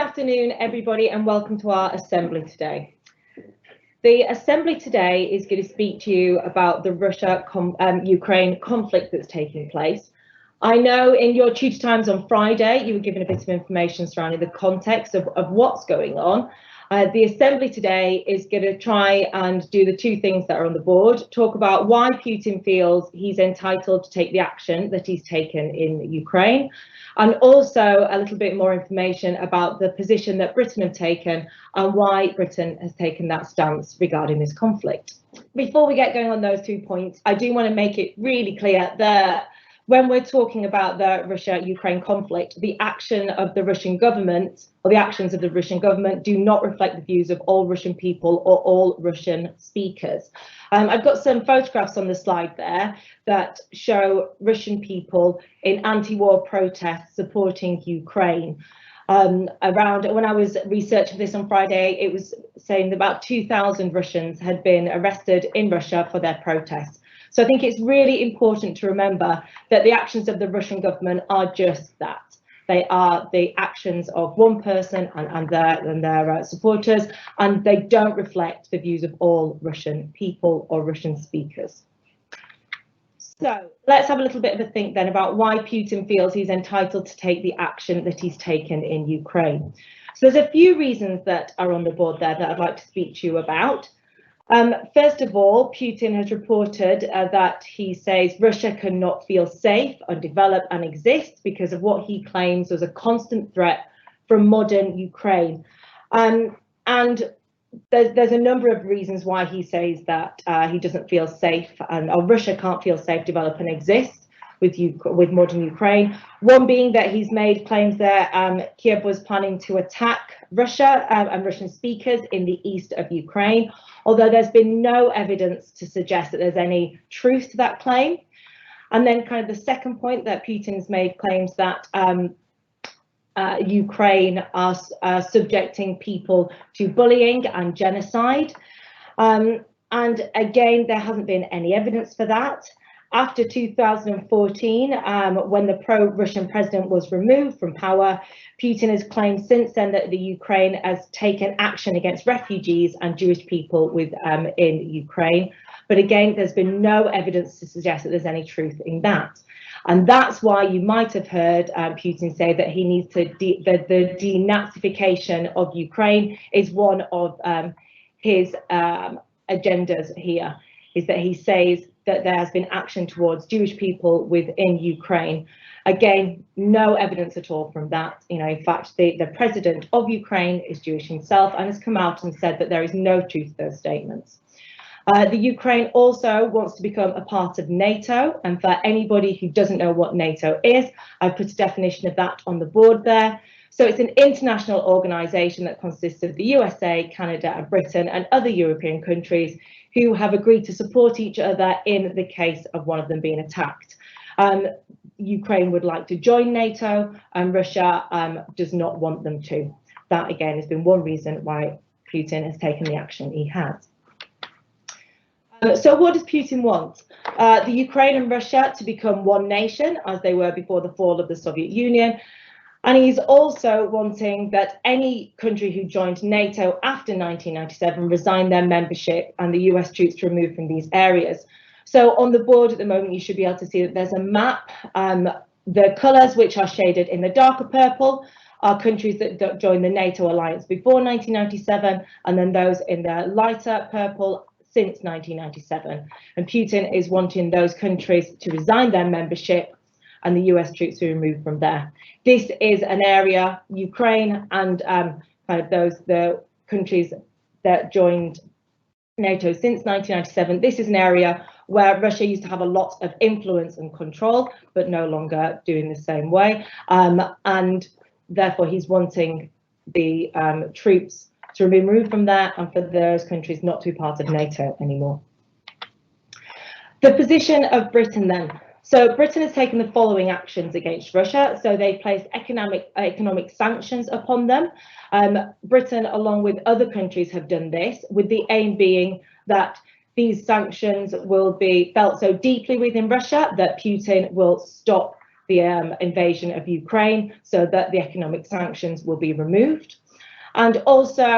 afternoon, everybody, and welcome to our assembly today. The assembly today is going to speak to you about the Russia-Ukraine conflict that's taking place. I know in your tutor times on Friday, you were given a bit of information surrounding the context of what's going on. The assembly today is going to try and do the two things that are on the board, talk about why Putin feels he's entitled to take the action that he's taken in Ukraine, and also a little bit more information about the position that Britain have taken and why Britain has taken that stance regarding this conflict. Before we get going on those 2 points, I do want to make it really clear that when we're talking about the Russia-Ukraine conflict, the action of the Russian government, or the actions of the Russian government, do not reflect the views of all Russian people or all Russian speakers. I've got some photographs on the slide there that show Russian people in anti-war protests supporting Ukraine. Around when I was researching this on Friday, it was saying that about 2,000 Russians had been arrested in Russia for their protests. So I think it's really important to remember that the actions of the Russian government are just that. They are the actions of one person and their supporters, and they don't reflect the views of all Russian people or Russian speakers. So let's have a little bit of a think then about why Putin feels he's entitled to take the action that he's taken in Ukraine. So there's a few reasons that are on the board there that I'd like to speak to you about. First of all, Putin has reported that he says Russia cannot feel safe or develop and exist because of what he claims was a constant threat from modern Ukraine. And there's a number of reasons why he says that he doesn't feel safe or Russia can't feel safe, develop and exist with modern Ukraine. One being that he's made claims that Kiev was planning to attack Russia and Russian speakers in the east of Ukraine, although there's been no evidence to suggest that there's any truth to that claim. And then kind of the second point, that Putin's made claims that Ukraine are subjecting people to bullying and genocide. And again, there hasn't been any evidence for that. After 2014, when the pro-Russian president was removed from power, Putin has claimed since then that the Ukraine has taken action against refugees and Jewish people in Ukraine. But again, there's been no evidence to suggest that there's any truth in that. And that's why you might have heard Putin say that he needs to the denazification of Ukraine is one of his agendas here, is that he says that there has been action towards Jewish people within Ukraine. Again, no evidence at all from that. You know, in fact, the president of Ukraine is Jewish himself and has come out and said that there is no truth to those statements. The Ukraine also wants to become a part of NATO, and for anybody who doesn't know what NATO is, I've put a definition of that on the board there. So it's an international organisation that consists of the USA, Canada and Britain and other European countries who have agreed to support each other in the case of one of them being attacked. Ukraine would like to join NATO and Russia does not want them to. That again has been one reason why Putin has taken the action he has. So what does Putin want? The Ukraine and Russia to become one nation as they were before the fall of the Soviet Union. And he's also wanting that any country who joined NATO after 1997 resign their membership and the US troops to remove from these areas. So on the board at the moment, you should be able to see that there's a map. The colours which are shaded in the darker purple are countries that joined the NATO alliance before 1997, and then those in the lighter purple since 1997. And Putin is wanting those countries to resign their membership and the US troops to be removed from there. This is an area, Ukraine and kind of the countries that joined NATO since 1997. This is an area where Russia used to have a lot of influence and control, but no longer doing the same way. And therefore he's wanting the troops to be removed from there and for those countries not to be part of NATO anymore. The position of Britain then. So Britain has taken the following actions against Russia. So they placed economic sanctions upon them. Britain, along with other countries, have done this with the aim being that these sanctions will be felt so deeply within Russia that Putin will stop the invasion of Ukraine so that the economic sanctions will be removed. And also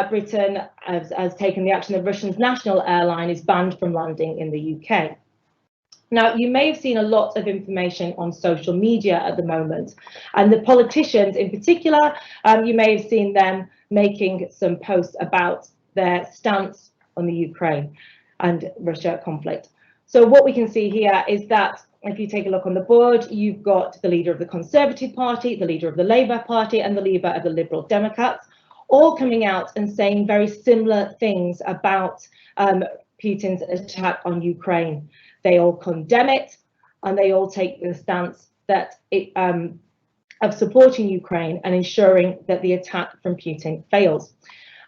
Britain has taken the action that Russia's national airline is banned from landing in the UK. Now, you may have seen a lot of information on social media at the moment, and the politicians in particular, you may have seen them making some posts about their stance on the Ukraine and Russia conflict. So what we can see here is that if you take a look on the board, you've got the leader of the Conservative Party, the leader of the Labour Party, and the leader of the Liberal Democrats, all coming out and saying very similar things about Putin's attack on Ukraine. They all condemn it, and they all take the stance that of supporting Ukraine and ensuring that the attack from Putin fails.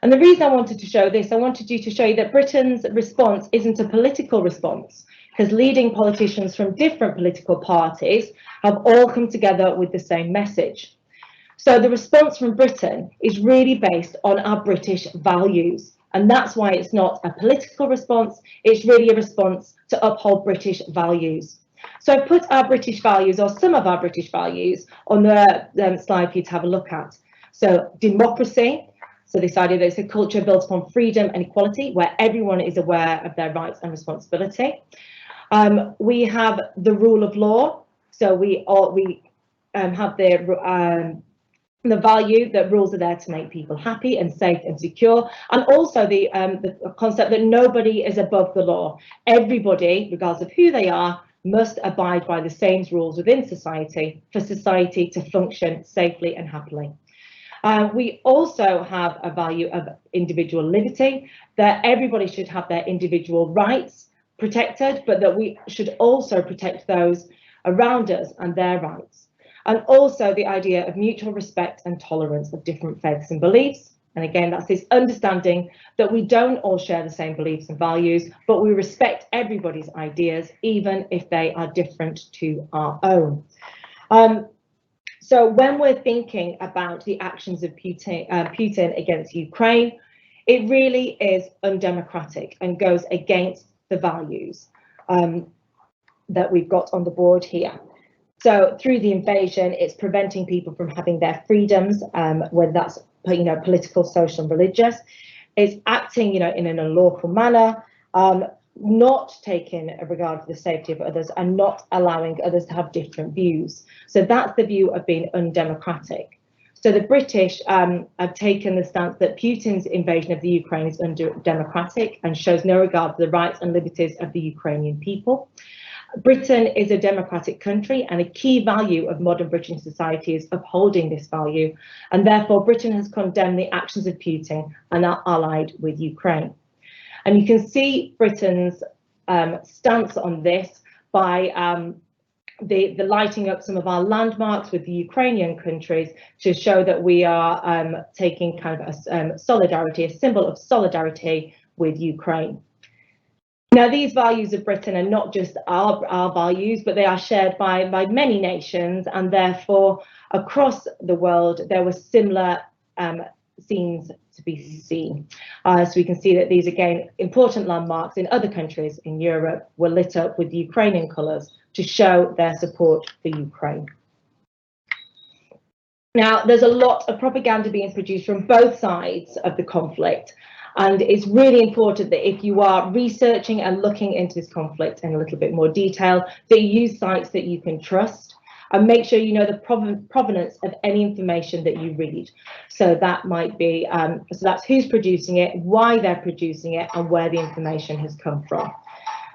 And the reason I wanted to show this, I wanted to show you that Britain's response isn't a political response, because leading politicians from different political parties have all come together with the same message. So the response from Britain is really based on our British values. And that's why it's not a political response, it's really a response to uphold British values. So I've put our British values, or some of our British values, on the slide for you to have a look at. So democracy, so this idea that it's a culture built upon freedom and equality, where everyone is aware of their rights and responsibility. We have the rule of law, so we have the value that rules are there to make people happy and safe and secure, and also the concept that nobody is above the law. Everybody, regardless of who they are, must abide by the same rules within society for society to function safely and happily. We also have a value of individual liberty, that everybody should have their individual rights protected, but that we should also protect those around us and their rights. And also the idea of mutual respect and tolerance of different faiths and beliefs. And again, that's this understanding that we don't all share the same beliefs and values, but we respect everybody's ideas, even if they are different to our own. So when we're thinking about the actions of Putin against Ukraine, it really is undemocratic and goes against the values that we've got on the board here. So through the invasion, it's preventing people from having their freedoms, whether that's political, social, and religious. It's acting in an unlawful manner, not taking a regard for the safety of others, and not allowing others to have different views. So that's the view of being undemocratic. So the British have taken the stance that Putin's invasion of the Ukraine is undemocratic and shows no regard for the rights and liberties of the Ukrainian people. Britain is a democratic country, and a key value of modern British society is upholding this value, and therefore Britain has condemned the actions of Putin and are allied with Ukraine. And you can see Britain's stance on this by the lighting up some of our landmarks with the Ukrainian countries to show that we are taking kind of a solidarity, a symbol of solidarity with Ukraine. Now, these values of Britain are not just our values, but they are shared by many nations, and therefore across the world there were similar scenes to be seen. So we can see that these, again, important landmarks in other countries in Europe were lit up with Ukrainian colours to show their support for Ukraine. Now, there's a lot of propaganda being produced from both sides of the conflict. And it's really important that if you are researching and looking into this conflict in a little bit more detail, that you use sites that you can trust, and make sure you know the provenance of any information that you read. So that might be, so that's who's producing it, why they're producing it, and where the information has come from.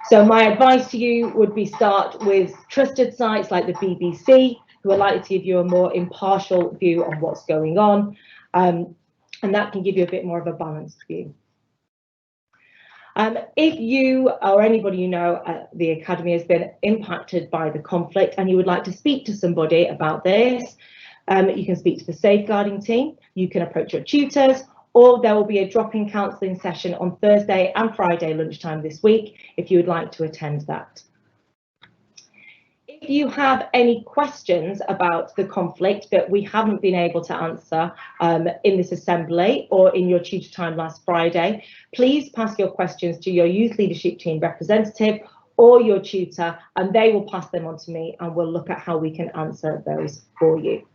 So my advice to you would be start with trusted sites like the BBC, who are likely to give you a more impartial view on what's going on. And that can give you a bit more of a balanced view. If you or anybody you know at the Academy has been impacted by the conflict and you would like to speak to somebody about this, you can speak to the safeguarding team, you can approach your tutors, or there will be a drop-in counselling session on Thursday and Friday lunchtime this week if you would like to attend that. If you have any questions about the conflict that we haven't been able to answer in this assembly or in your tutor time last Friday, please pass your questions to your youth leadership team representative or your tutor, and they will pass them on to me, and we'll look at how we can answer those for you.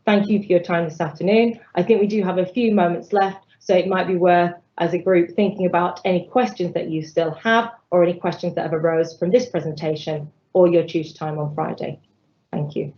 Thank you for your time this afternoon. I think we do have a few moments left, so it might be worth, as a group, thinking about any questions that you still have, or any questions that have arose from this presentation or your tutor time on Friday. Thank you.